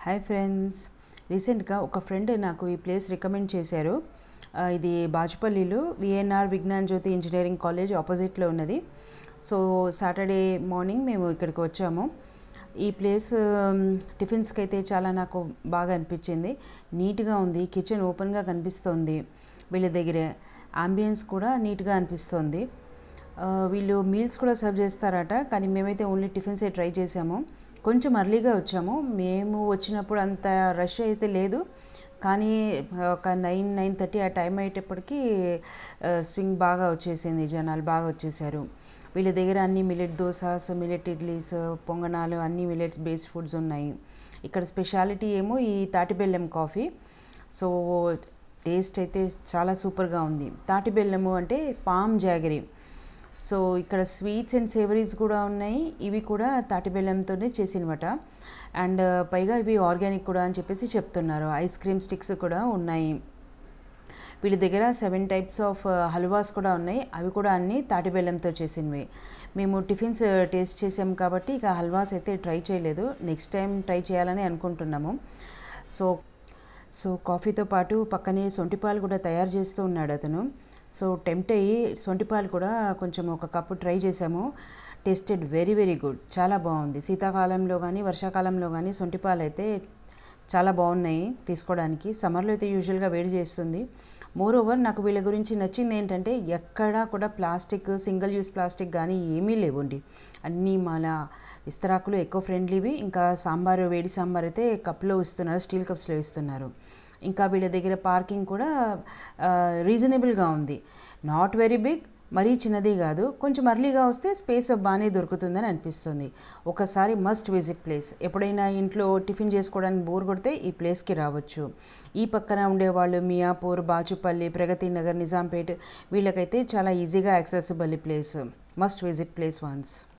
Hi friends, రీసెంట్గా ఒక friend నాకు ఈ ప్లేస్ రికమెండ్ చేశారు. ఇది బాచుపల్లిలో విఎన్ఆర్ విజ్ఞాన్ జ్యోతి ఇంజనీరింగ్ కాలేజ్ ఆపోజిట్లో ఉన్నది. సో సాటర్డే మార్నింగ్ మేము ఇక్కడికి వచ్చాము. ఈ ప్లేస్ టిఫిన్స్కి అయితే చాలా నాకు బాగా అనిపించింది. నీట్గా ఉంది, కిచెన్ ఓపెన్గా కనిపిస్తుంది. వీళ్ళ దగ్గరే అంబియన్స్ కూడా నీట్గా అనిపిస్తుంది. వీళ్ళు మీల్స్ కూడా సర్వ్ చేస్తారట, కానీ మేమైతే ఓన్లీ టిఫిన్సే ట్రై చేసాము. కొంచెం అర్లీగా వచ్చాము. మేము వచ్చినప్పుడు అంత రష్ అయితే లేదు, కానీ ఒక 9-9:30 ఆ టైం అయ్యేటప్పటికి స్వింగ్ బాగా వచ్చేసింది, జనాలు బాగా వచ్చేసారు. వీళ్ళ దగ్గర అన్ని మిల్లెట్ దోసాస్, మిల్లెట్ ఇడ్లీస్, పొంగనాలు అన్ని మిల్లెట్స్ బేస్డ్ ఫుడ్స్ ఉన్నాయి. ఇక్కడ స్పెషాలిటీ ఏమో ఈ తాటి బెల్లం కాఫీ. సో టేస్ట్ అయితే చాలా సూపర్గా ఉంది. తాటి బెల్లము అంటే పామ్ జాగరీ. సో ఇక్కడ స్వీట్స్ అండ్ సేవరీస్ కూడా ఉన్నాయి. ఇవి కూడా తాటి బెల్లంతోనే చేసినవట. అండ్ పైగా ఇవి ఆర్గానిక్ కూడా అని చెప్పేసి చెప్తున్నారు. ఐస్ క్రీమ్ స్టిక్స్ కూడా ఉన్నాయి. వీళ్ళ దగ్గర 7 టైప్స్ ఆఫ్ హల్వాస్ కూడా ఉన్నాయి. అవి కూడా అన్నీ తాటి బెల్లంతో చేసినవి. మేము టిఫిన్స్ టేస్ట్ చేసాం కాబట్టి ఇక హల్వాస్ అయితే ట్రై చేయలేదు. నెక్స్ట్ టైం ట్రై చేయాలని అనుకుంటున్నాము. సో కాఫీతో పాటు పక్కనే సొంటిపాలు కూడా తయారు చేస్తూ ఉన్నాడు అతను. సో టెంప్ట్ అయ్యి సొంటిపాలు కూడా కొంచెం ఒక కప్పు ట్రై చేసాము. టేస్టెడ్ వెరీ వెరీ గుడ్, చాలా బాగుంది. శీతాకాలంలో కానీ వర్షాకాలంలో కానీ సొంటిపాలు అయితే చాలా బాగున్నాయి తీసుకోవడానికి. సమ్మర్లో అయితే యూజువల్గా వేడి చేస్తుంది. మోర్ ఓవర్ నాకు వీళ్ళ గురించి నచ్చింది ఏంటంటే ఎక్కడా కూడా ప్లాస్టిక్, సింగిల్ యూస్ ప్లాస్టిక్ కానీ ఏమీ లేవండి. అన్నీ మన విస్తరాకులు ఎకో ఫ్రెండ్లీవి. ఇంకా సాంబారు, వేడి సాంబార్ అయితే కప్లో ఇస్తున్నారు, స్టీల్ కప్స్లో ఇస్తున్నారు. ఇంకా వీళ్ళ దగ్గర పార్కింగ్ కూడా రీజనబుల్గా ఉంది. నాట్ వెరీ బిగ్, మరీ చిన్నది కాదు. కొంచెం అర్లీగా వస్తే స్పేస్ బాగానే దొరుకుతుందని అనిపిస్తుంది. ఒకసారి మస్ట్ విజిట్ ప్లేస్. ఎప్పుడైనా ఇంట్లో టిఫిన్ చేసుకోవడానికి బోర్ కొడితే ఈ ప్లేస్కి రావచ్చు. ఈ పక్కన ఉండేవాళ్ళు మియాపూర్, బాచుపల్లి, ప్రగతి నగర్, నిజాంపేట్ వీళ్ళకైతే చాలా ఈజీగా యాక్సెసిబుల్ ఈ place. Must visit place once.